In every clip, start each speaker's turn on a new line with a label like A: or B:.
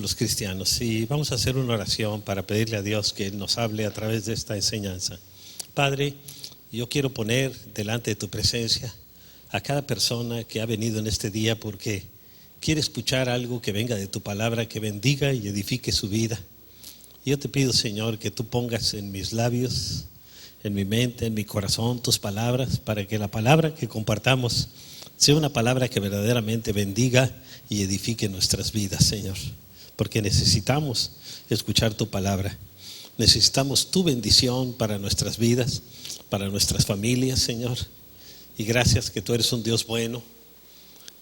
A: Los cristianos, y vamos a hacer una oración para pedirle a Dios que nos hable a través de esta enseñanza. Padre, yo quiero poner delante de tu presencia a cada persona que ha venido en este día porque quiere escuchar algo que venga de tu palabra, que bendiga y edifique su vida. Yo te pido, Señor, que tú pongas en mis labios, en mi mente, en mi corazón, tus palabras, para que la palabra que compartamos sea una palabra que verdaderamente bendiga y edifique nuestras vidas, Señor. Porque necesitamos escuchar tu palabra. Necesitamos tu bendición para nuestras vidas, para nuestras familias, Señor. Y gracias que tú eres un Dios bueno,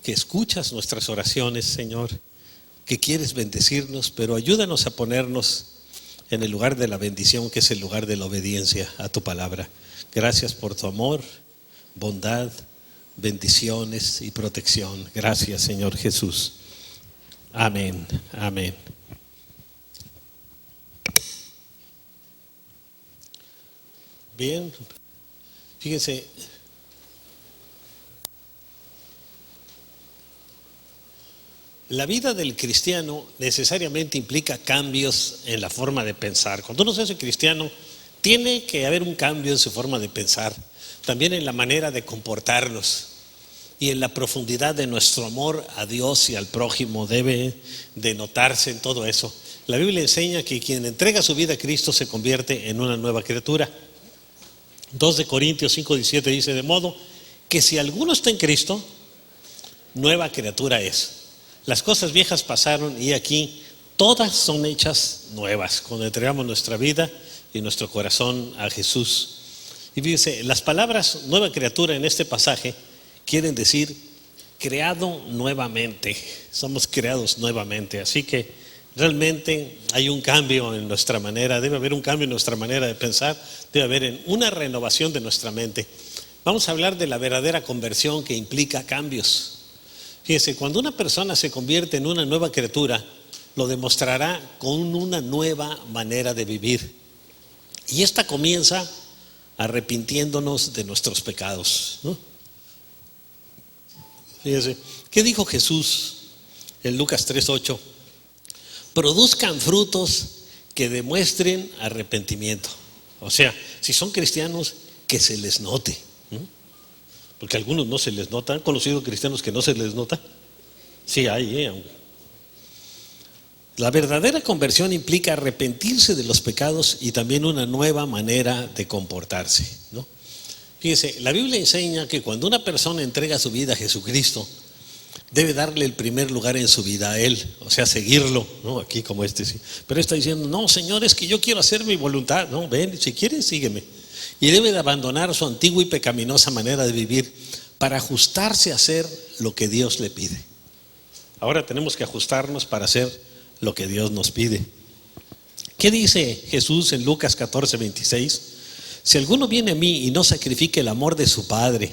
A: que escuchas nuestras oraciones, Señor, que quieres bendecirnos, pero ayúdanos a ponernos en el lugar de la bendición, que es el lugar de la obediencia a tu palabra. Gracias por tu amor, bondad, bendiciones y protección. Gracias, Señor Jesús. Amén, amén. Bien, fíjense, la vida del cristiano necesariamente implica cambios en la forma de pensar. Cuando uno se hace cristiano, tiene que haber un cambio en su forma de pensar, también en la manera de comportarnos. Y en la profundidad de nuestro amor a Dios y al prójimo debe de notarse en todo eso. La Biblia enseña que quien entrega su vida a Cristo se convierte en una nueva criatura. 2 Corintios 5:17 dice: de modo que si alguno está en Cristo, nueva criatura es. Las cosas viejas pasaron y aquí todas son hechas nuevas cuando entregamos nuestra vida y nuestro corazón a Jesús. Y fíjense, las palabras nueva criatura en este pasaje quieren decir creado nuevamente. Somos creados nuevamente. Así que realmente hay un cambio en nuestra manera, debe haber un cambio en nuestra manera de pensar, debe haber una renovación de nuestra mente. Vamos a hablar de la verdadera conversión, que implica cambios. Fíjense, cuando una persona se convierte en una nueva criatura, lo demostrará con una nueva manera de vivir. Y esta comienza arrepintiéndonos de nuestros pecados, ¿no? Fíjense, ¿qué dijo Jesús en Lucas 3:8? Produzcan frutos que demuestren arrepentimiento. O sea, si son cristianos, que se les note, ¿no? Porque a algunos no se les nota. ¿Han conocido cristianos que no se les nota? Sí hay, La verdadera conversión implica arrepentirse de los pecados y también una nueva manera de comportarse, ¿no? Fíjense, la Biblia enseña que cuando una persona entrega su vida a Jesucristo, debe darle el primer lugar en su vida a Él, o sea, seguirlo, ¿no? Aquí como sí. Pero está diciendo: no, Señor, es que yo quiero hacer mi voluntad. No, ven, si quieres, sígueme. Y debe de abandonar su antigua y pecaminosa manera de vivir para ajustarse a hacer lo que Dios le pide. Ahora tenemos que ajustarnos para hacer lo que Dios nos pide. ¿Qué dice Jesús en Lucas 14:26? Si alguno viene a mí y no sacrifica el amor de su padre,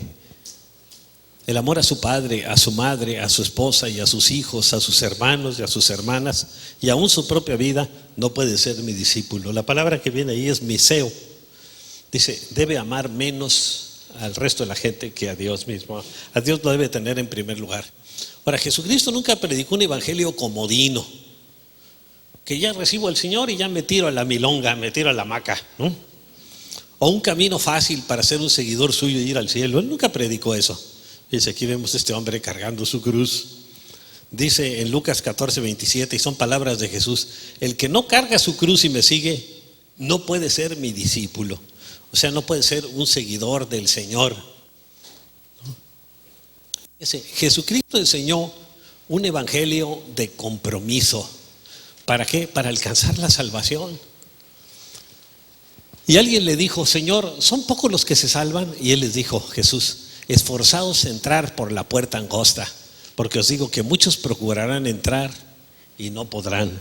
A: el amor a su padre, a su madre, a su esposa y a sus hijos, a sus hermanos y a sus hermanas, y aún su propia vida, no puede ser mi discípulo. La palabra que viene ahí es miseo. Dice, debe amar menos al resto de la gente que a Dios mismo. A Dios lo debe tener en primer lugar. Ahora, Jesucristo nunca predicó un evangelio comodino, que ya recibo al Señor y ya me tiro a la milonga, me tiro a la hamaca, ¿no? O un camino fácil para ser un seguidor suyo y ir al cielo. Él nunca predicó eso. Dice, aquí vemos a este hombre cargando su cruz. Dice en Lucas 14:27, y son palabras de Jesús: el que no carga su cruz y me sigue, no puede ser mi discípulo. O sea, no puede ser un seguidor del Señor. Jesucristo enseñó un evangelio de compromiso. ¿Para qué? Para alcanzar la salvación. Y alguien le dijo: Señor, ¿son pocos los que se salvan? Y él les dijo, Jesús: esforzaos a entrar por la puerta angosta, porque os digo que muchos procurarán entrar y no podrán.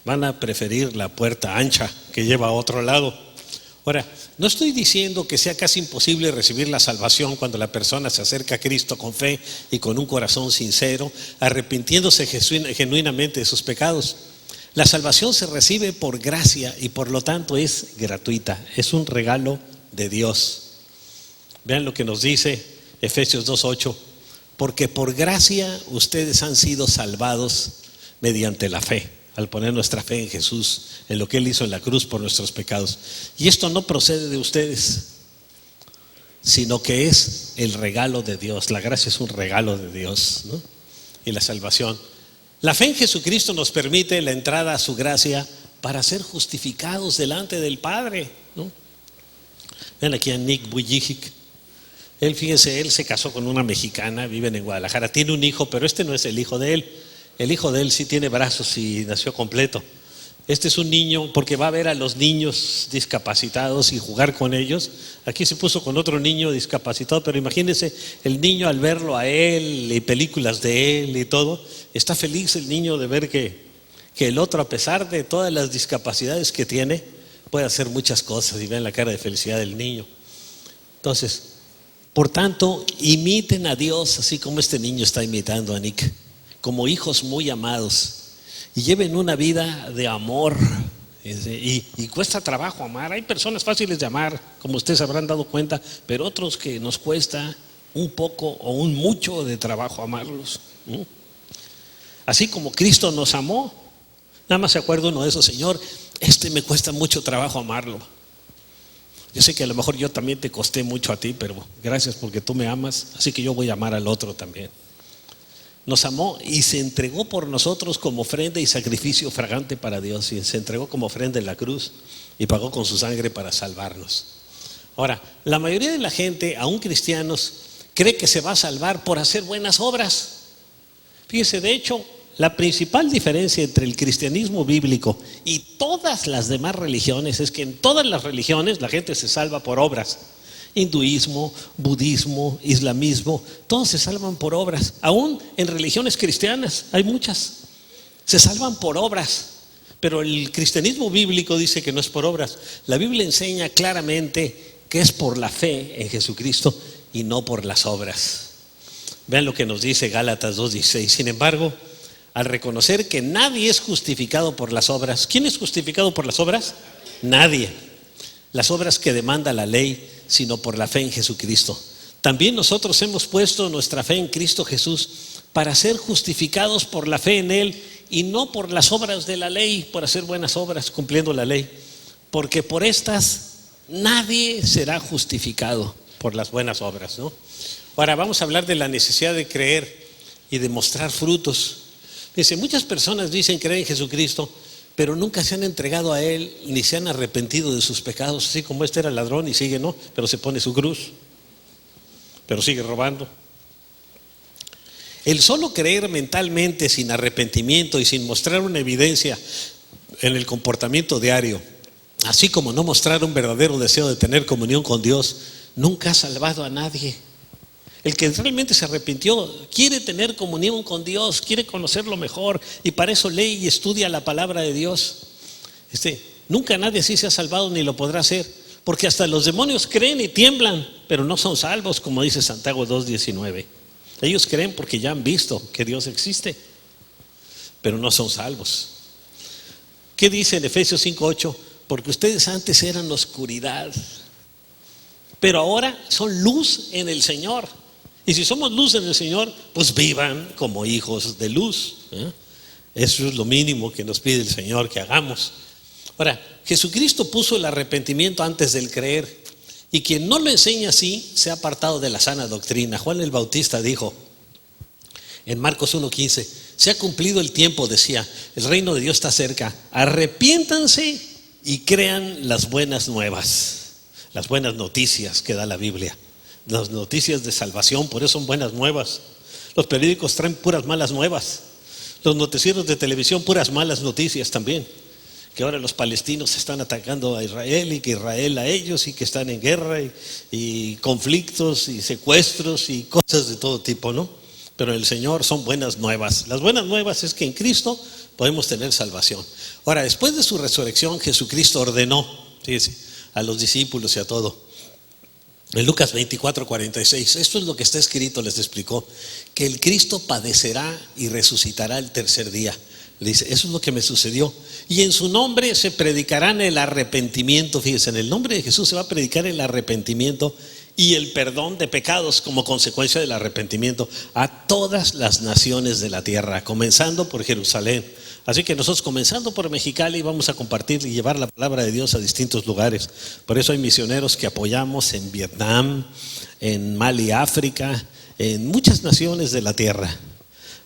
A: Van a preferir la puerta ancha que lleva a otro lado. Ahora, no estoy diciendo que sea casi imposible recibir la salvación cuando la persona se acerca a Cristo con fe y con un corazón sincero, arrepintiéndose genuinamente de sus pecados. La salvación se recibe por gracia y por lo tanto es gratuita, es un regalo de Dios. Vean lo que nos dice Efesios 2:8: porque por gracia ustedes han sido salvados mediante la fe. al poner nuestra fe en Jesús, en lo que Él hizo en la cruz por nuestros pecados. Y esto no procede de ustedes, sino que es el regalo de Dios. La gracia es un regalo de Dios, ¿no? Y la salvación. La fe en Jesucristo nos permite la entrada a su gracia para ser justificados delante del Padre, ¿no? Ven aquí a Nick Bujijic. Él, fíjense, él se casó con una mexicana, viven en Guadalajara, tiene un hijo, pero este no es el hijo de él. El hijo de él sí tiene brazos y nació completo. Este es un niño, porque va a ver a los niños discapacitados y jugar con ellos. Aquí se puso con otro niño discapacitado, pero imagínense el niño al verlo a él y películas de él y todo, está feliz el niño de ver que el otro, a pesar de todas las discapacidades que tiene, puede hacer muchas cosas, y ven la cara de felicidad del niño. Entonces, por tanto, imiten a Dios así como este niño está imitando a Nick, como hijos muy amados, y lleven una vida de amor. Y cuesta trabajo amar. Hay personas fáciles de amar, como ustedes habrán dado cuenta, pero otros que nos cuesta un poco o un mucho de trabajo amarlos, ¿no? Así como Cristo nos amó. Nada más se acuerda uno de esos: Señor, me cuesta mucho trabajo amarlo. Yo sé que a lo mejor yo también te costé mucho a ti, pero gracias porque tú me amas, así que yo voy a amar al otro también. Nos amó y se entregó por nosotros como ofrenda y sacrificio fragante para Dios, y se entregó como ofrenda en la cruz y pagó con su sangre para salvarnos. Ahora, la mayoría de la gente, aún cristianos, cree que se va a salvar por hacer buenas obras. Fíjese, de hecho, la principal diferencia entre el cristianismo bíblico y todas las demás religiones es que en todas las religiones la gente se salva por obras. Hinduismo, budismo, islamismo, todos se salvan por obras. Aún en religiones cristianas hay muchas, se salvan por obras. Pero el cristianismo bíblico dice que no es por obras. La Biblia enseña claramente que es por la fe en Jesucristo y no por las obras. Vean lo que nos dice Gálatas 2:16. Sin embargo, al reconocer que nadie es justificado por las obras. ¿Quién es justificado por las obras? Nadie. Las obras que demanda la ley, sino por la fe en Jesucristo. También nosotros hemos puesto nuestra fe en Cristo Jesús para ser justificados por la fe en Él y no por las obras de la ley, por hacer buenas obras, cumpliendo la ley. Porque por estas nadie será justificado por las buenas obras, ¿no? Ahora vamos a hablar de la necesidad de creer y de mostrar frutos. Dice, muchas personas dicen creer en Jesucristo, pero nunca se han entregado a Él ni se han arrepentido de sus pecados, así como este era ladrón y sigue, no, pero se pone su cruz, pero sigue robando. El solo creer mentalmente sin arrepentimiento y sin mostrar una evidencia en el comportamiento diario, así como no mostrar un verdadero deseo de tener comunión con Dios, nunca ha salvado a nadie. El que realmente se arrepintió quiere tener comunión con Dios, quiere conocerlo mejor, y para eso lee y estudia la palabra de Dios. Nunca nadie así se ha salvado ni lo podrá hacer, porque hasta los demonios creen y tiemblan, pero no son salvos, como dice Santiago 2:19. Ellos creen porque ya han visto que Dios existe, pero no son salvos. ¿Qué dice en Efesios 5:8? Porque ustedes antes eran oscuridad, pero ahora son luz en el Señor. Y si somos luz en el Señor, pues vivan como hijos de luz, ¿eh? Eso es lo mínimo que nos pide el Señor que hagamos. Ahora, Jesucristo puso el arrepentimiento antes del creer, y quien no lo enseña así se ha apartado de la sana doctrina. Juan el Bautista dijo en Marcos 1:15, se ha cumplido el tiempo, decía, el reino de Dios está cerca, arrepiéntanse y crean las buenas nuevas, las buenas noticias que da la Biblia. Las noticias de salvación, por eso son buenas nuevas. Los periódicos traen puras malas nuevas. Los noticieros de televisión, puras malas noticias también. Que ahora los palestinos están atacando a Israel y que Israel a ellos, y que están en guerra y conflictos y secuestros y cosas de todo tipo, ¿no? Pero el Señor son buenas nuevas. Las buenas nuevas es que en Cristo podemos tener salvación. Ahora, después de su resurrección, Jesucristo ordenó, fíjese, a los discípulos y a todo. En Lucas 24:46, esto es lo que está escrito, les explicó, que el Cristo padecerá y resucitará el tercer día. Le dice, eso es lo que me sucedió. Y en su nombre se predicarán el arrepentimiento. Fíjense, en el nombre de Jesús se va a predicar el arrepentimiento y el perdón de pecados como consecuencia del arrepentimiento a todas las naciones de la tierra, comenzando por Jerusalén. Así que nosotros, comenzando por Mexicali, vamos a compartir y llevar la palabra de Dios a distintos lugares. Por eso hay misioneros que apoyamos en Vietnam, en Mali, África, en muchas naciones de la tierra.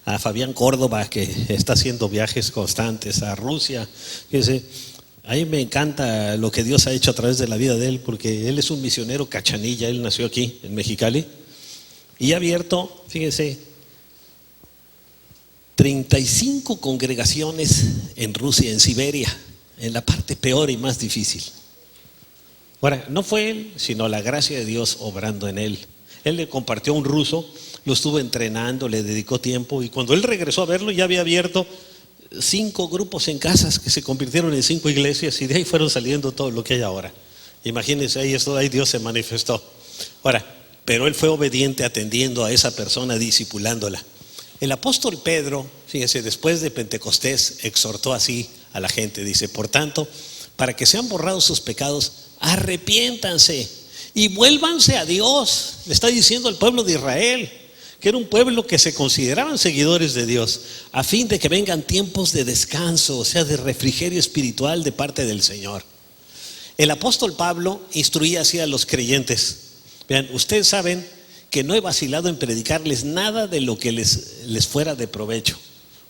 A: A Fabián Córdoba, que está haciendo viajes constantes a Rusia. Fíjense, a mí me encanta lo que Dios ha hecho a través de la vida de él, porque él es un misionero cachanilla. Él nació aquí en Mexicali y ha abierto, fíjense, 35 congregaciones en Rusia, en Siberia, en la parte peor y más difícil. Ahora, no fue él, sino la gracia de Dios obrando en él. Él le compartió a un ruso, lo estuvo entrenando, le dedicó tiempo, y cuando él regresó a verlo ya había abierto 5 grupos en casas que se convirtieron en 5 iglesias, y de ahí fueron saliendo todo lo que hay ahora. Imagínense, ahí Dios se manifestó. Ahora, pero él fue obediente atendiendo a esa persona, discipulándola. El apóstol Pedro, fíjense, después de Pentecostés exhortó así a la gente, dice: por tanto, para que sean borrados sus pecados, arrepiéntanse y vuélvanse a Dios. Le está diciendo al pueblo de Israel, que era un pueblo que se consideraban seguidores de Dios, a fin de que vengan tiempos de descanso, o sea, de refrigerio espiritual de parte del Señor. El apóstol Pablo instruía así a los creyentes. Vean, ustedes saben que no he vacilado en predicarles nada de lo que les fuera de provecho,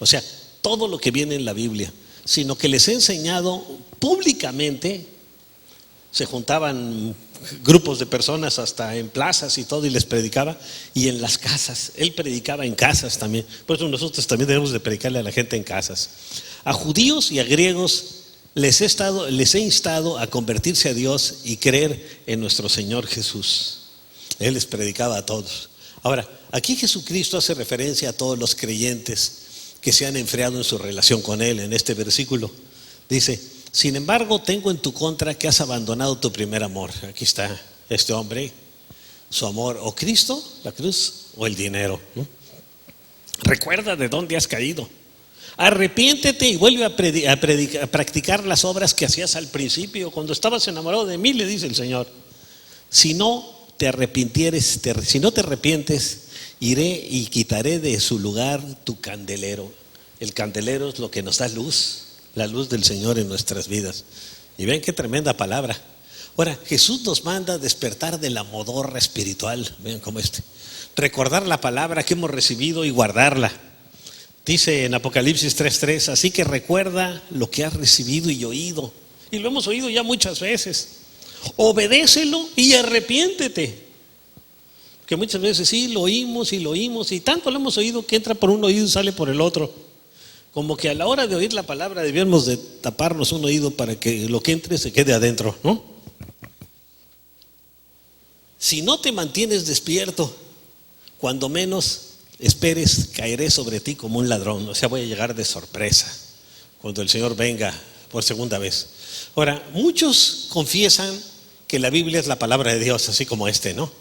A: o sea, todo lo que viene en la Biblia, sino que les he enseñado públicamente. Se juntaban grupos de personas hasta en plazas y todo, y les predicaba, y en las casas. Él predicaba en casas también. Por eso nosotros también debemos de predicarle a la gente en casas. A judíos y a griegos les he instado a convertirse a Dios y creer en nuestro Señor Jesús. Él les predicaba a todos. Ahora, aquí Jesucristo hace referencia a todos los creyentes que se han enfriado en su relación con Él. En este versículo dice: sin embargo, tengo en tu contra que has abandonado tu primer amor. Aquí está este hombre, su amor, o Cristo, la cruz, o el dinero, ¿no? Recuerda de dónde has caído. Arrepiéntete y vuelve a practicar las obras que hacías al principio, cuando estabas enamorado de mí, le dice el Señor. Si no te arrepientes, iré y quitaré de su lugar tu candelero. El candelero es lo que nos da luz, la luz del Señor en nuestras vidas. Y ven qué tremenda palabra. Ahora, Jesús nos manda a despertar de la modorra espiritual. Vean cómo recordar la palabra que hemos recibido y guardarla. Dice en Apocalipsis 3:3: así que recuerda lo que has recibido y oído. Y lo hemos oído ya muchas veces. Obedécelo y arrepiéntete. Que muchas veces sí, lo oímos y tanto lo hemos oído que entra por un oído y sale por el otro. Como que a la hora de oír la palabra debíamos de taparnos un oído para que lo que entre se quede adentro, ¿no? Si no te mantienes despierto, cuando menos esperes, caeré sobre ti como un ladrón. O sea, voy a llegar de sorpresa cuando el Señor venga por segunda vez. Ahora, muchos confiesan que la Biblia es la palabra de Dios, así como ¿no?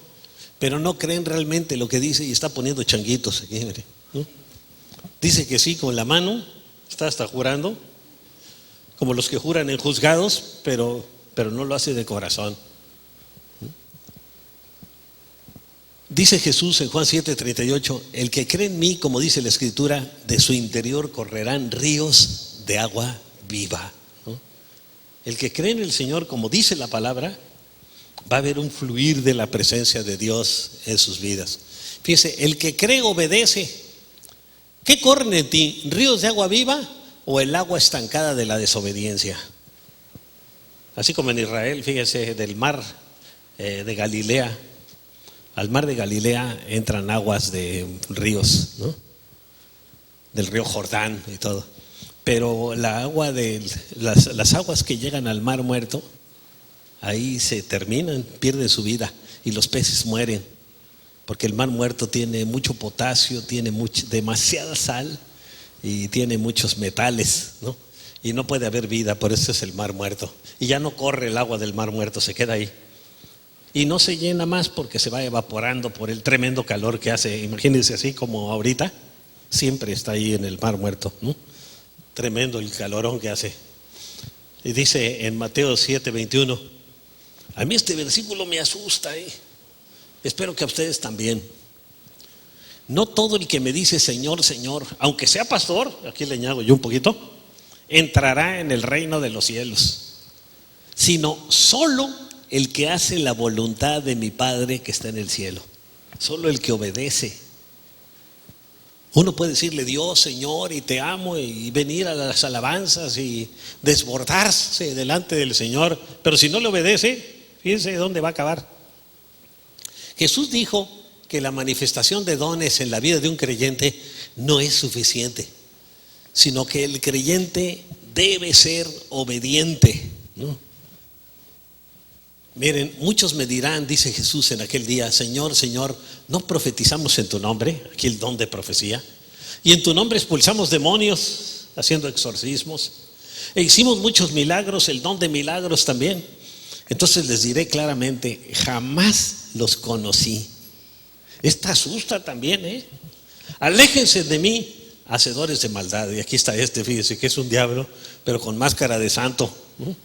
A: Pero no creen realmente lo que dice y está poniendo changuitos aquí, mire, ¿no? Dice que sí con la mano, está hasta jurando, como los que juran en juzgados, pero no lo hace de corazón. Dice Jesús en Juan 7:38: el que cree en mí, como dice la Escritura, de su interior correrán ríos de agua viva, ¿no? El que cree en el Señor, como dice la palabra, va a haber un fluir de la presencia de Dios en sus vidas. Fíjese, el que cree obedece. ¿Qué corren en ti? ¿Ríos de agua viva o el agua estancada de la desobediencia? Así como en Israel, fíjese, del mar de Galilea, al mar de Galilea entran aguas de ríos, ¿no? Del río Jordán y todo. Pero la agua de las aguas que llegan al mar muerto, ahí se terminan, pierden su vida y los peces mueren, porque el mar muerto tiene mucho potasio, tiene demasiada sal y tiene muchos metales, ¿no? Y no puede haber vida, por eso es el mar muerto. Y ya no corre el agua del mar muerto, se queda ahí. Y no se llena más porque se va evaporando por el tremendo calor que hace. Imagínense, así como ahorita, siempre está ahí en el mar muerto, ¿no? Tremendo el calorón que hace. Y dice en Mateo 7:21, a mí este versículo me asusta, espero que a ustedes también. No todo el que me dice Señor, Señor, aunque sea pastor, aquí le añado yo un poquito, entrará en el reino de los cielos, sino solo el que hace la voluntad de mi Padre que está en el cielo, solo el que obedece. Uno puede decirle Dios, Señor, y te amo, y venir a las alabanzas y desbordarse delante del Señor, pero si no le obedece, fíjense dónde va a acabar. Jesús dijo que la manifestación de dones en la vida de un creyente no es suficiente, sino que el creyente debe ser obediente, ¿no? Miren, muchos me dirán, dice Jesús en aquel día, Señor, Señor, ¿no profetizamos en tu nombre? Aquí el don de profecía. Y en tu nombre expulsamos demonios, haciendo exorcismos. E hicimos muchos milagros, el don de milagros también. Entonces les diré claramente, jamás los conocí. Esta asusta también, ¿eh? Aléjense de mí, hacedores de maldad. Y aquí está fíjense que es un diablo, pero con máscara de santo, ¿no?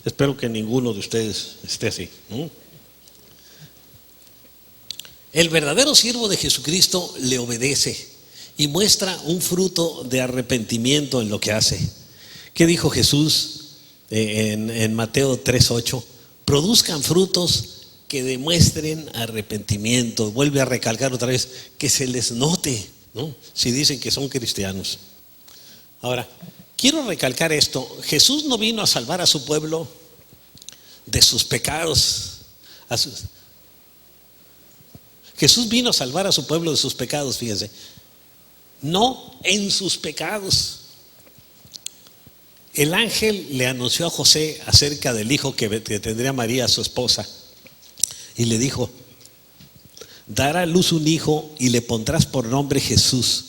A: Espero que ninguno de ustedes esté así, ¿no? El verdadero siervo de Jesucristo le obedece y muestra un fruto de arrepentimiento en lo que hace. ¿Qué dijo Jesús en Mateo 3:8? Produzcan frutos que demuestren arrepentimiento. Vuelve a recalcar otra vez, que se les note, ¿no? Si dicen que son cristianos. Ahora, quiero recalcar esto. Jesús no vino a salvar a su pueblo de sus pecados. Jesús vino a salvar a su pueblo de sus pecados, fíjense. No en sus pecados. El ángel le anunció a José acerca del hijo que tendría María, su esposa, y le dijo: dará a luz un hijo y le pondrás por nombre Jesús,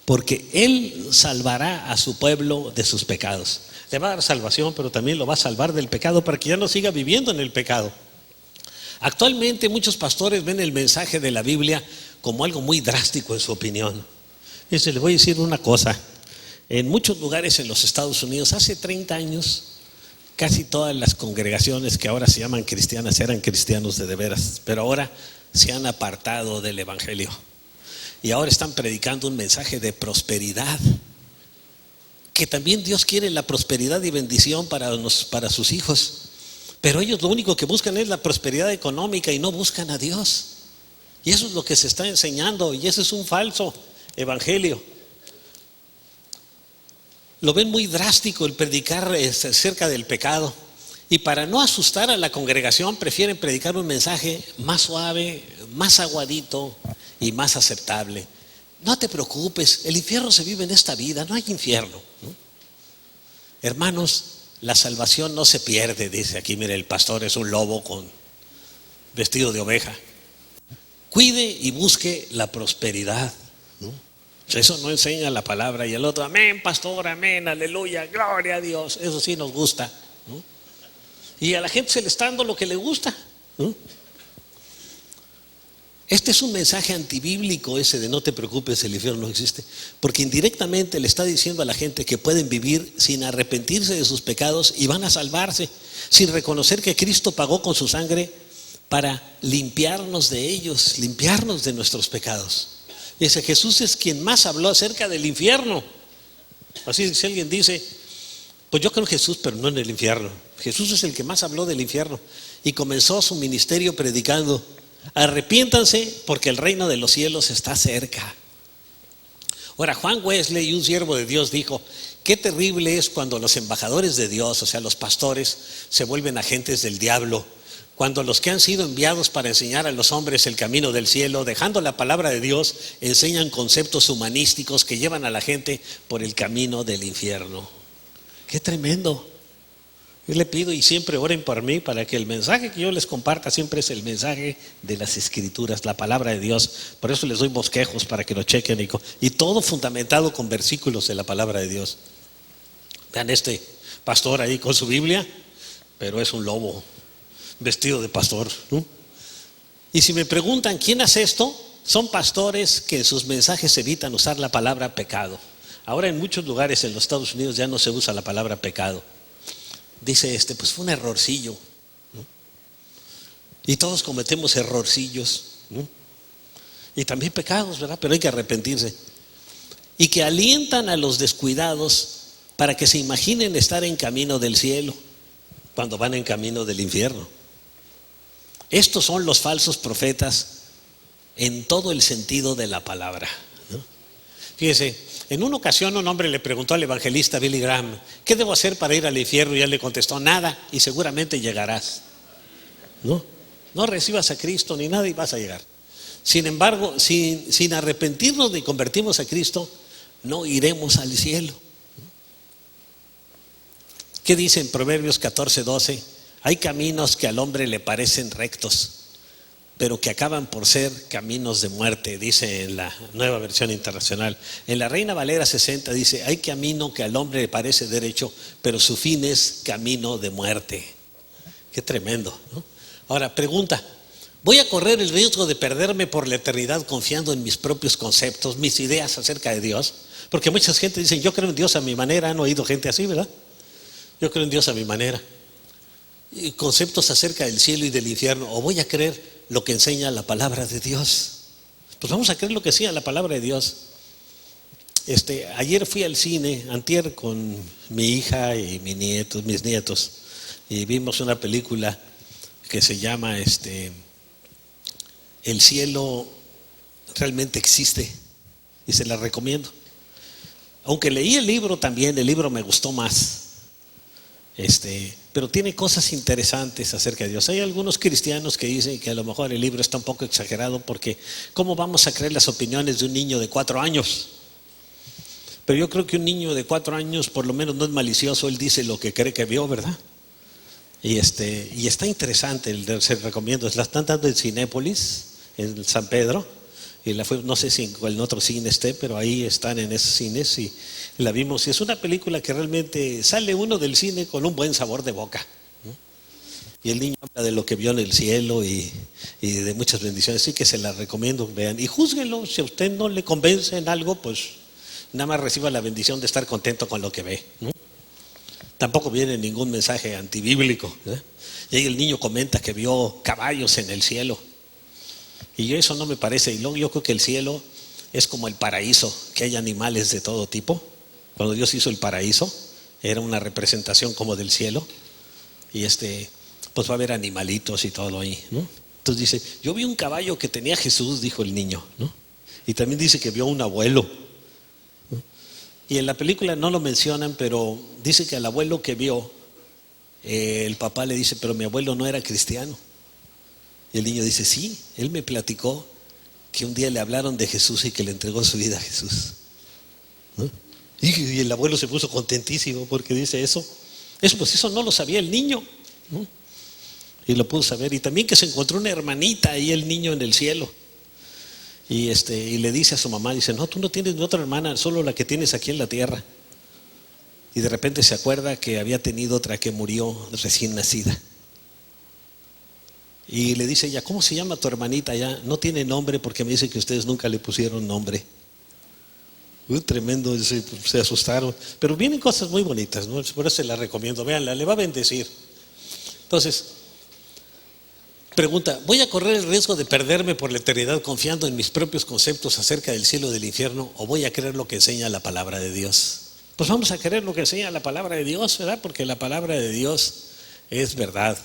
A: porque él salvará a su pueblo de sus pecados. Le va a dar salvación, pero también lo va a salvar del pecado para que ya no siga viviendo en el pecado. Actualmente muchos pastores ven el mensaje de la Biblia como algo muy drástico en su opinión. Les voy a decir una cosa. En muchos lugares en los Estados Unidos, hace 30 años, casi todas las congregaciones que ahora se llaman cristianas eran cristianos de veras, pero ahora se han apartado del evangelio y ahora están predicando un mensaje de prosperidad, que también Dios quiere la prosperidad y bendición para sus hijos, pero ellos lo único que buscan es la prosperidad económica y no buscan a Dios, y eso es lo que se está enseñando, y eso es un falso evangelio. Lo ven muy drástico el predicar acerca del pecado, y para no asustar a la congregación prefieren predicar un mensaje más suave, más aguadito y más aceptable. No te preocupes, el infierno se vive en esta vida, no hay infierno, ¿no? Hermanos, la salvación no se pierde, dice aquí, mire, el pastor es un lobo con vestido de oveja. Cuide y busque la prosperidad, ¿no? Eso no enseña la palabra. Y el otro, amén, pastor, amén, aleluya, gloria a Dios. Eso sí nos gusta, ¿no? Y a la gente se le está dando lo que le gusta, ¿no? Este es un mensaje antibíblico, ese de no te preocupes, el infierno no existe, porque indirectamente le está diciendo a la gente que pueden vivir sin arrepentirse de sus pecados y van a salvarse, sin reconocer que Cristo pagó con su sangre para limpiarnos de ellos, limpiarnos de nuestros pecados. Dice, Jesús es quien más habló acerca del infierno. Así que si alguien dice, pues yo creo en Jesús, pero no en el infierno. Jesús es el que más habló del infierno y comenzó su ministerio predicando: arrepiéntanse porque el reino de los cielos está cerca. Ahora, Juan Wesley, un siervo de Dios, dijo: qué terrible es cuando los embajadores de Dios, o sea, los pastores, se vuelven agentes del diablo. Cuando los que han sido enviados para enseñar a los hombres el camino del cielo, dejando la palabra de Dios, enseñan conceptos humanísticos que llevan a la gente por el camino del infierno. ¡Qué tremendo! Yo le pido, y siempre oren por mí, para que el mensaje que yo les comparta siempre es el mensaje de las Escrituras, la palabra de Dios. Por eso les doy bosquejos para que lo chequen, y todo fundamentado con versículos de la palabra de Dios. Vean este pastor ahí con su Biblia, pero es un lobo vestido de pastor, ¿no? Y si me preguntan quién hace esto, son pastores que en sus mensajes evitan usar la palabra pecado. Ahora en muchos lugares en los Estados Unidos ya no se usa la palabra pecado. Dice pues fue un errorcillo, ¿no? Y todos cometemos errorcillos, ¿no? Y también pecados, ¿verdad? Pero hay que arrepentirse. Y que alientan a los descuidados para que se imaginen estar en camino del cielo cuando van en camino del infierno. Estos son los falsos profetas en todo el sentido de la palabra, ¿no? Fíjese, en una ocasión un hombre le preguntó al evangelista Billy Graham: ¿qué debo hacer para ir al infierno? Y él le contestó: nada, y seguramente llegarás. No recibas a Cristo ni nada y vas a llegar. Sin embargo, sin arrepentirnos ni convertirnos a Cristo, no iremos al cielo. ¿Qué dice en Proverbios 14:12? Hay caminos que al hombre le parecen rectos, pero que acaban por ser caminos de muerte, dice en la Nueva Versión Internacional. En la Reina Valera 60 dice: hay camino que al hombre le parece derecho, pero su fin es camino de muerte. Qué tremendo, ¿no? Ahora, pregunta: ¿voy a correr el riesgo de perderme por la eternidad confiando en mis propios conceptos, mis ideas acerca de Dios? Porque mucha gente dice: yo creo en Dios a mi manera. Han oído gente así, ¿verdad? Yo creo en Dios a mi manera. Y conceptos acerca del cielo y del infierno. ¿O voy a creer lo que enseña la palabra de Dios? Pues vamos a creer lo que enseña la palabra de Dios. Ayer fui al cine, antier, con mi hija y mis nietos, y vimos una película que se llama El cielo realmente existe, y se la recomiendo. Aunque leí el libro también, el libro me gustó más, pero tiene cosas interesantes acerca de Dios. Hay algunos cristianos que dicen que a lo mejor el libro está un poco exagerado, porque ¿cómo vamos a creer las opiniones de un niño de 4 años? Pero yo creo que un niño de 4 años por lo menos no es malicioso, él dice lo que cree que vio, ¿verdad? Y está interesante, se recomiendo. La están dando en Cinépolis, en San Pedro, y no sé si en otro cine esté, pero ahí están en esos cines, y la vimos. Y es una película que realmente sale uno del cine con un buen sabor de boca, ¿no? Y el niño habla de lo que vio en el cielo y de muchas bendiciones. Así que se la recomiendo, vean y júzguenlo. Si a usted no le convence en algo, pues nada más reciba la bendición de estar contento con lo que ve, ¿no? Tampoco viene ningún mensaje antibíblico, ¿eh? Y ahí el niño comenta que vio caballos en el cielo. Y eso no me parece. Y luego yo creo que el cielo es como el paraíso, que hay animales de todo tipo. Cuando Dios hizo el paraíso, era una representación como del cielo. Y pues va a haber animalitos y todo ahí, ¿no? Entonces dice: yo vi un caballo que tenía Jesús, dijo el niño, ¿no? Y también dice que vio un abuelo. Y en la película no lo mencionan, pero dice que al abuelo que vio, el papá le dice: pero mi abuelo no era cristiano. Y el niño dice: sí, él me platicó que un día le hablaron de Jesús y que le entregó su vida a Jesús, ¿no? Y el abuelo se puso contentísimo porque dice eso no lo sabía el niño, ¿no? Y lo pudo saber. Y también que se encontró una hermanita ahí, el niño, en el cielo. Y le dice a su mamá, dice: no, tú no tienes ni otra hermana, solo la que tienes aquí en la tierra. Y de repente se acuerda que había tenido otra que murió recién nacida. Y le dice ella: ¿cómo se llama tu hermanita ya? No tiene nombre, porque me dice que ustedes nunca le pusieron nombre. Tremendo, se asustaron. Pero vienen cosas muy bonitas, ¿no? Por eso se la recomiendo, véanla, le va a bendecir. Entonces, pregunta: ¿voy a correr el riesgo de perderme por la eternidad confiando en mis propios conceptos acerca del cielo y del infierno, o voy a creer lo que enseña la palabra de Dios? Pues vamos a creer lo que enseña la palabra de Dios, ¿verdad? Porque la palabra de Dios es verdad.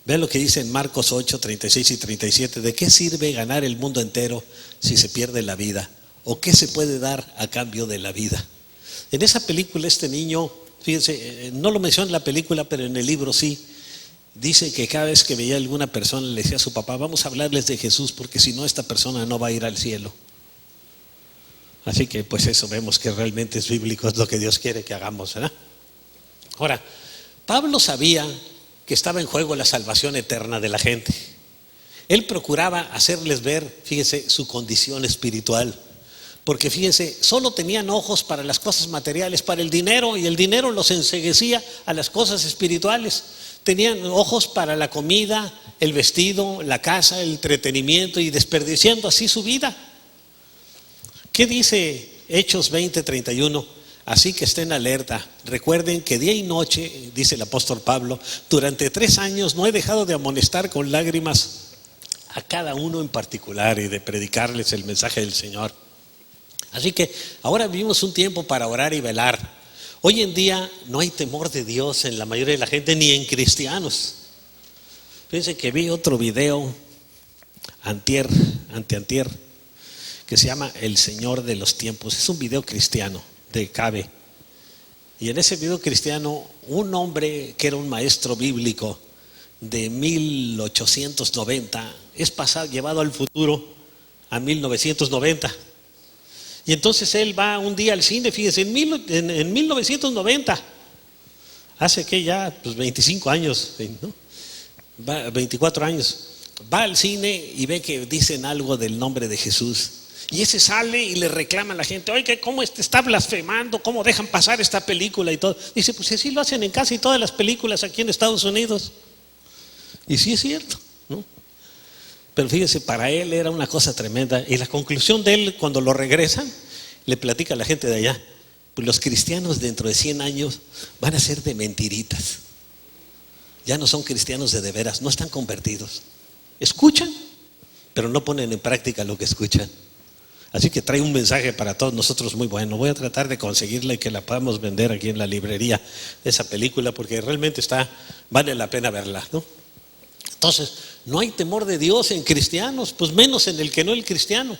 A: Vean lo que dice en Marcos 8, 36 y 37. ¿De qué sirve ganar el mundo entero si se pierde la vida? ¿O qué se puede dar a cambio de la vida? En esa película este niño, fíjense, no lo menciona en la película, pero en el libro sí. Dice que cada vez que veía a alguna persona le decía a su papá: vamos a hablarles de Jesús, porque si no esta persona no va a ir al cielo. Así que pues eso, vemos que realmente es bíblico, es lo que Dios quiere que hagamos, ¿verdad? Ahora, Pablo sabía que estaba en juego la salvación eterna de la gente. Él procuraba hacerles ver, fíjese, su condición espiritual. Porque fíjense, solo tenían ojos para las cosas materiales, para el dinero, y el dinero los enceguecía a las cosas espirituales. Tenían ojos para la comida, el vestido, la casa, el entretenimiento, y desperdiciando así su vida. ¿Qué dice Hechos 20:31? Así que estén alerta, recuerden que día y noche, dice el apóstol Pablo, durante 3 años no he dejado de amonestar con lágrimas a cada uno en particular y de predicarles el mensaje del Señor. Así que ahora vivimos un tiempo para orar y velar. Hoy en día no hay temor de Dios en la mayoría de la gente, ni en cristianos. Fíjense que vi otro video anteantier, que se llama El Señor de los Tiempos. Es un video cristiano de Cabe. Y en ese video cristiano, un hombre que era un maestro bíblico de 1890 es llevado al futuro a 1990. Y entonces él va un día al cine, fíjense, en 1990, hace que ya 25 años, ¿no? 24 años, va al cine y ve que dicen algo del nombre de Jesús. Y ese sale y le reclama a la gente: oye, ¿cómo está blasfemando? ¿Cómo dejan pasar esta película y todo? Dice: pues así lo hacen en casi todas las películas aquí en Estados Unidos. Y sí es cierto, ¿no? Pero fíjese, para él era una cosa tremenda. Y la conclusión de él, cuando lo regresan, le platica a la gente de allá: pues los cristianos dentro de 100 años van a ser de mentiritas. Ya no son cristianos de veras, no están convertidos. Escuchan, pero no ponen en práctica lo que escuchan. Así que trae un mensaje para todos nosotros muy bueno. Voy a tratar de conseguirla y que la podamos vender aquí en la librería, esa película, porque realmente vale la pena verla, ¿no? Entonces, no hay temor de Dios en cristianos, pues menos en el que no es cristiano,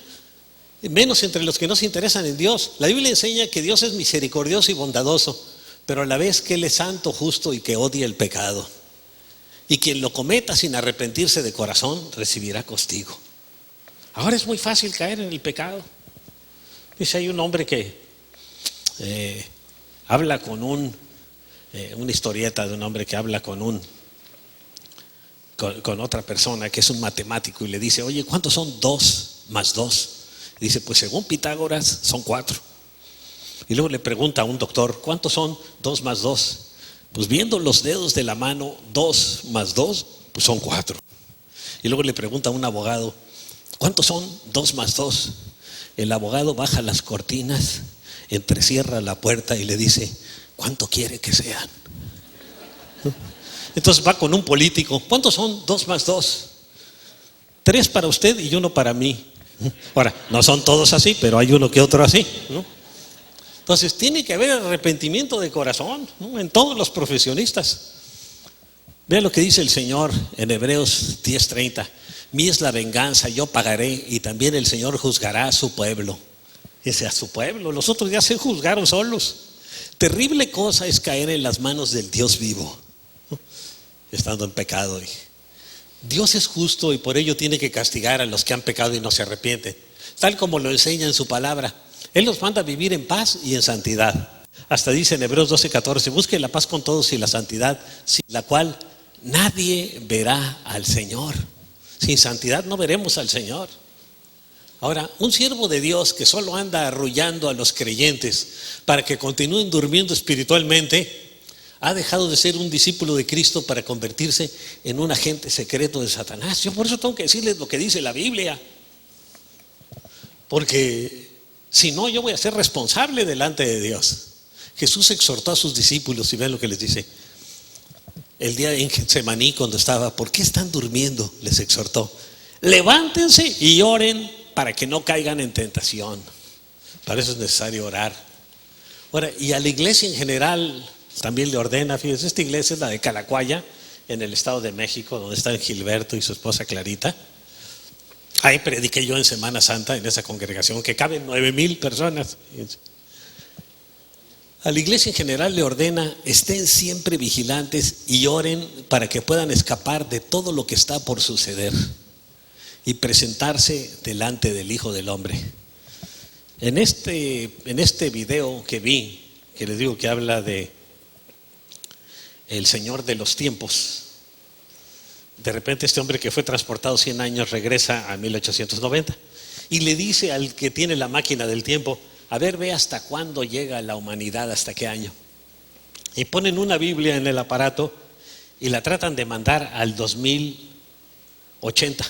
A: menos entre los que no se interesan en Dios. La Biblia enseña que Dios es misericordioso y bondadoso, pero a la vez que Él es santo, justo y que odia el pecado. Y quien lo cometa sin arrepentirse de corazón recibirá castigo. Ahora es muy fácil caer en el pecado. Dice, hay un hombre que habla con una historieta de un hombre que habla con otra persona que es un matemático y le dice: oye, ¿cuántos son 2 más 2? Y dice: pues según Pitágoras son 4. Y luego le pregunta a un doctor: ¿cuántos son 2 más 2? Pues viendo los dedos de la mano, 2 más 2, pues son 4. Y luego le pregunta a un abogado: ¿cuántos son 2 más 2? El abogado baja las cortinas, entrecierra la puerta y le dice: ¿cuánto quiere que sean? Entonces va con un político: ¿cuántos son 2 más 2? 3 para usted y 1 para mí. Ahora, no son todos así, pero hay uno que otro así, ¿no? Entonces tiene que haber arrepentimiento de corazón, ¿no? En todos los profesionistas. Vean lo que dice el Señor en Hebreos 10:30: mía es la venganza, yo pagaré, y también el Señor juzgará a su pueblo. Dice: a su pueblo, los otros ya se juzgaron solos. Terrible cosa es caer en las manos del Dios vivo, ¿no? Estando en pecado. Dios es justo y por ello tiene que castigar a los que han pecado y no se arrepienten, tal como lo enseña en su palabra. Él los manda a vivir en paz y en santidad. Hasta dice en Hebreos 12:14: busque la paz con todos y la santidad, sin la cual nadie verá al Señor. Sin santidad no veremos al Señor. Ahora, un siervo de Dios que solo anda arrullando a los creyentes para que continúen durmiendo espiritualmente, ha dejado de ser un discípulo de Cristo para convertirse en un agente secreto de Satanás. Yo por eso tengo que decirles lo que dice la Biblia, porque si no, yo voy a ser responsable delante de Dios. Jesús exhortó a sus discípulos y vean lo que les dice. El día en Getsemaní, cuando estaba: ¿por qué están durmiendo?, les exhortó: levántense y oren para que no caigan en tentación. Para eso es necesario orar. Ahora, y a la iglesia en general también le ordena. Fíjense, esta iglesia es la de Calacuaya, en el Estado de México, donde están Gilberto y su esposa Clarita. Ahí prediqué yo en Semana Santa, en esa congregación que caben 9,000 personas. A la iglesia en general le ordena: estén siempre vigilantes y oren para que puedan escapar de todo lo que está por suceder y presentarse delante del Hijo del Hombre. En este video que vi, que les digo que habla de el Señor de los tiempos, de repente este hombre que fue transportado 100 años regresa a 1890 y le dice al que tiene la máquina del tiempo: a ver, ve hasta cuándo llega la humanidad, hasta qué año. Y ponen una Biblia en el aparato y la tratan de mandar al 2080.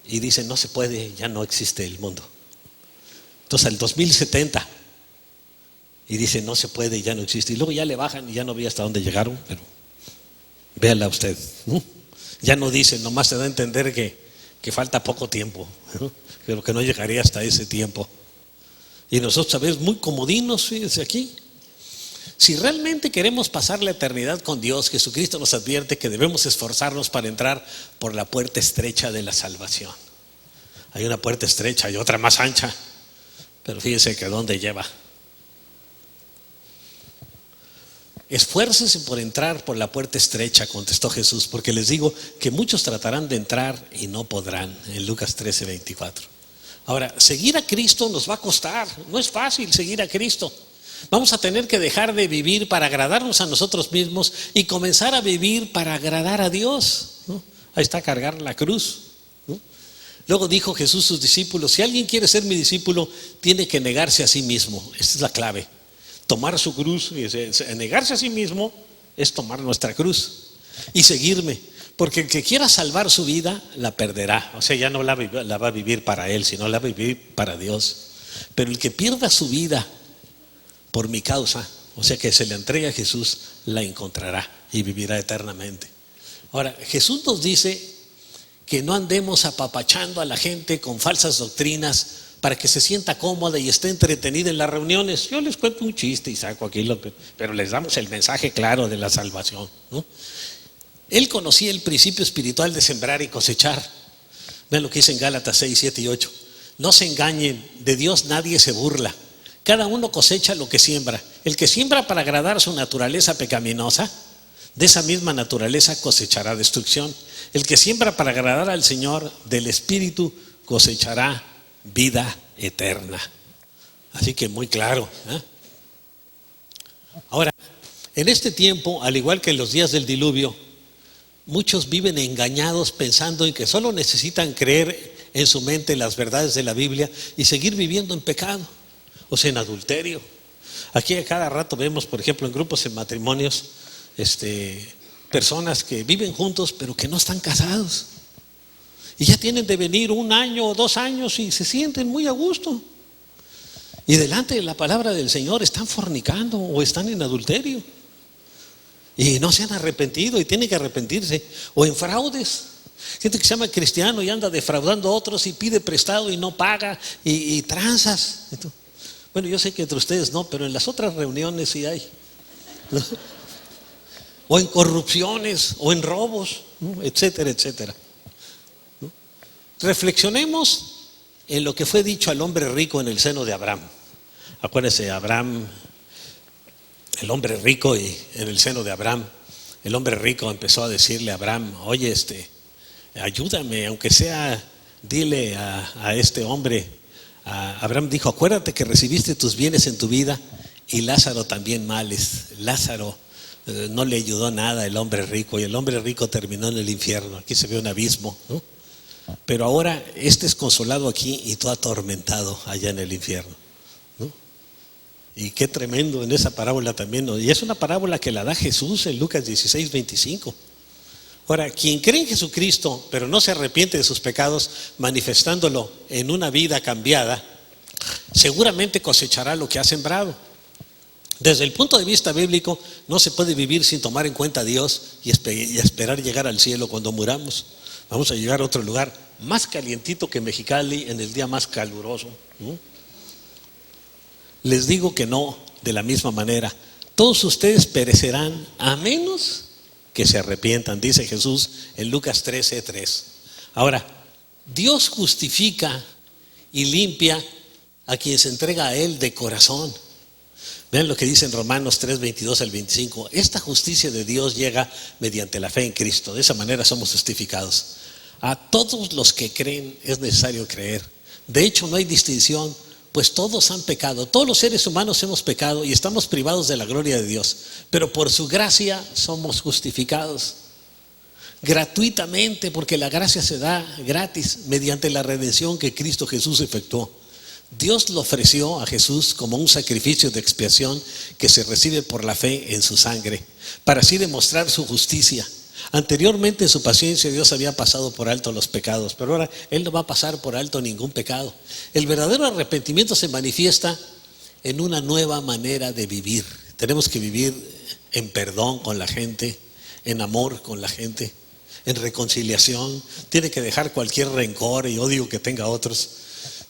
A: Y dicen: no se puede, ya no existe el mundo. Entonces al 2070. Y dicen: no se puede, ya no existe. Y luego ya le bajan y ya no vi hasta dónde llegaron, pero véala usted, ¿no? Ya no dicen, nomás se da a entender que falta poco tiempo, ¿no? Pero que no llegaría hasta ese tiempo. Y nosotros a veces muy comodinos, fíjense aquí. Si realmente queremos pasar la eternidad con Dios, Jesucristo nos advierte que debemos esforzarnos para entrar por la puerta estrecha de la salvación. Hay una puerta estrecha y otra más ancha, pero fíjense que ¿dónde lleva? Esfuércense por entrar por la puerta estrecha, contestó Jesús, porque les digo que muchos tratarán de entrar y no podrán, en Lucas 13:24. Ahora, seguir a Cristo nos va a costar, no es fácil seguir a Cristo. Vamos a tener que dejar de vivir para agradarnos a nosotros mismos y comenzar a vivir para agradar a Dios, ¿no? Ahí está, cargar la cruz, ¿no? Luego dijo Jesús a sus discípulos: si alguien quiere ser mi discípulo, tiene que negarse a sí mismo. Esta es la clave. Tomar su cruz, negarse a sí mismo es tomar nuestra cruz y seguirme, porque el que quiera salvar su vida la perderá, o sea, ya no la va a vivir para él, sino la va a vivir para Dios. Pero el que pierda su vida por mi causa, o sea, que se le entregue a Jesús, la encontrará y vivirá eternamente. Ahora, Jesús nos dice que no andemos apapachando a la gente con falsas doctrinas para que se sienta cómoda y esté entretenida en las reuniones. Yo les cuento un chiste y saco aquí, pero les damos el mensaje claro de la salvación, ¿no? Él conocía el principio espiritual de sembrar y cosechar. Vean lo que dice en Gálatas 6, 7 y 8. No se engañen, de Dios nadie se burla. Cada uno cosecha lo que siembra. El que siembra para agradar su naturaleza pecaminosa, de esa misma naturaleza cosechará destrucción. El que siembra para agradar al Señor, del Espíritu cosechará vida eterna. Así que muy claro, ¿eh? Ahora, en este tiempo, al igual que en los días del diluvio, muchos viven engañados pensando en que solo necesitan creer en su mente las verdades de la Biblia y seguir viviendo en pecado, o sea, en adulterio. Aquí a cada rato vemos, por ejemplo, en grupos, en matrimonios, personas que viven juntos pero que no están casados. Y ya tienen de venir 1 año o 2 años y se sienten muy a gusto. Y delante de la palabra del Señor están fornicando o están en adulterio. Y no se han arrepentido y tienen que arrepentirse. O en fraudes. Gente que se llama cristiano y anda defraudando a otros y pide prestado y no paga y tranzas. Bueno, yo sé que entre ustedes no, pero en las otras reuniones sí hay, ¿no? O en corrupciones o en robos, ¿no? Etcétera, etcétera. Reflexionemos en lo que fue dicho al hombre rico en el seno de Abraham. Acuérdense, Abraham, el hombre rico, y en el seno de Abraham, el hombre rico empezó a decirle a Abraham: oye, ayúdame, aunque sea, dile a este hombre. Abraham dijo: acuérdate que recibiste tus bienes en tu vida y Lázaro también males. Lázaro no le ayudó nada el hombre rico, y el hombre rico terminó en el infierno. Aquí se ve un abismo, ¿no? Pero ahora es consolado aquí y tú atormentado allá en el infierno, ¿no? Y qué tremendo en esa parábola también, ¿no? Y es una parábola que la da Jesús en Lucas 16:25. Ahora, quien cree en Jesucristo pero no se arrepiente de sus pecados, manifestándolo en una vida cambiada, seguramente cosechará lo que ha sembrado. Desde el punto de vista bíblico, no se puede vivir sin tomar en cuenta a Dios y esperar llegar al cielo cuando muramos. Vamos a llegar a otro lugar más calientito que Mexicali en el día más caluroso, ¿no? Les digo que no, de la misma manera. Todos ustedes perecerán a menos que se arrepientan, dice Jesús en Lucas 13:3. Ahora, Dios justifica y limpia a quien se entrega a Él de corazón. Vean lo que dice en Romanos 3:22 al 25. Esta justicia de Dios llega mediante la fe en Cristo. De esa manera somos justificados. A todos los que creen es necesario creer. De hecho, no hay distinción, pues todos han pecado. Todos los seres humanos hemos pecado y estamos privados de la gloria de Dios. Pero por su gracia somos justificados gratuitamente, porque la gracia se da gratis mediante la redención que Cristo Jesús efectuó. Dios lo ofreció a Jesús como un sacrificio de expiación que se recibe por la fe en su sangre, para así demostrar su justicia. Anteriormente en su paciencia Dios había pasado por alto los pecados, pero ahora Él no va a pasar por alto ningún pecado. El verdadero arrepentimiento se manifiesta en una nueva manera de vivir. Tenemos que vivir en perdón con la gente, en amor con la gente, en reconciliación. Tiene que dejar cualquier rencor y odio que tenga a otros.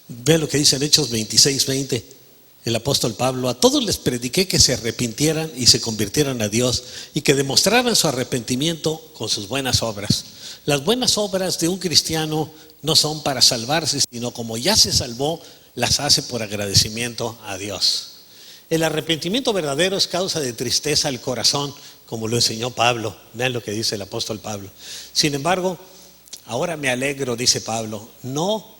A: Ve lo que dice en Hechos 26:20. el apóstol Pablo: a todos les prediqué que se arrepintieran y se convirtieran a Dios y que demostraran su arrepentimiento con sus buenas obras. Las buenas obras de un cristiano no son para salvarse, sino como ya se salvó, las hace por agradecimiento a Dios. El arrepentimiento verdadero es causa de tristeza al corazón, como lo enseñó Pablo. Vean lo que dice el apóstol Pablo. Sin embargo, ahora me alegro, dice Pablo, no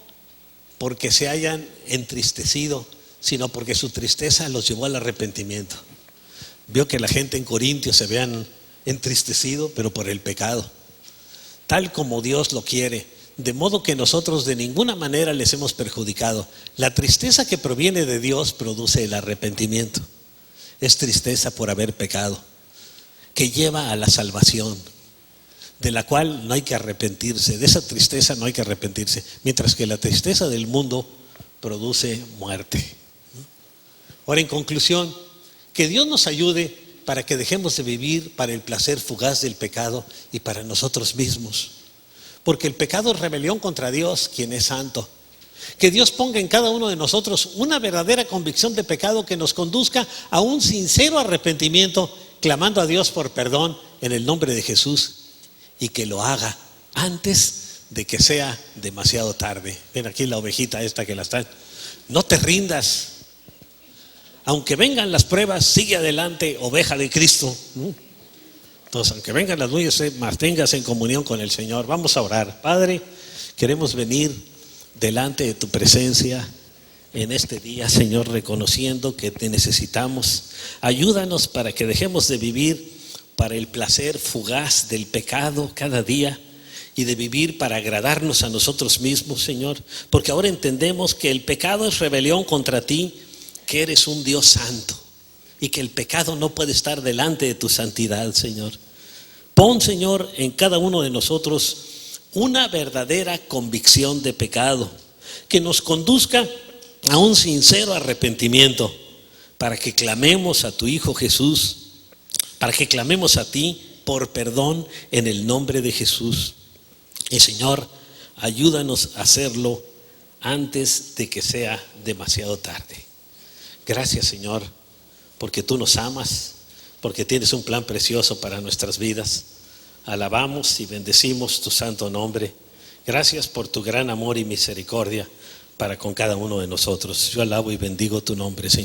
A: porque se hayan entristecido, sino porque su tristeza los llevó al arrepentimiento. Vio que la gente en Corintios se habían entristecido, pero por el pecado, tal como Dios lo quiere, de modo que nosotros de ninguna manera les hemos perjudicado. La tristeza que proviene de Dios produce el arrepentimiento. Es tristeza por haber pecado, que lleva a la salvación, de la cual no hay que arrepentirse. De esa tristeza no hay que arrepentirse, mientras que la tristeza del mundo produce muerte. Ahora, en conclusión, que Dios nos ayude para que dejemos de vivir para el placer fugaz del pecado y para nosotros mismos, porque el pecado es rebelión contra Dios, quien es santo. Que Dios ponga en cada uno de nosotros una verdadera convicción de pecado que nos conduzca a un sincero arrepentimiento, clamando a Dios por perdón en el nombre de Jesús, y que lo haga antes de que sea demasiado tarde. Ven aquí la ovejita esta que la está. No te rindas. Aunque vengan las pruebas, sigue adelante, oveja de Cristo. Entonces, aunque vengan las nubes, manténgase en comunión con el Señor. Vamos a orar. Padre, queremos venir delante de tu presencia en este día, Señor, reconociendo que te necesitamos. Ayúdanos para que dejemos de vivir para el placer fugaz del pecado cada día y de vivir para agradarnos a nosotros mismos, Señor, porque ahora entendemos que el pecado es rebelión contra ti, que eres un Dios santo y que el pecado no puede estar delante de tu santidad, Señor. Pon, Señor, en cada uno de nosotros una verdadera convicción de pecado que nos conduzca a un sincero arrepentimiento, para que clamemos a tu Hijo Jesús, para que clamemos a ti por perdón en el nombre de Jesús. Y Señor, ayúdanos a hacerlo antes de que sea demasiado tarde. Gracias, Señor, porque tú nos amas, porque tienes un plan precioso para nuestras vidas. Alabamos y bendecimos tu santo nombre. Gracias por tu gran amor y misericordia para con cada uno de nosotros. Yo alabo y bendigo tu nombre, Señor.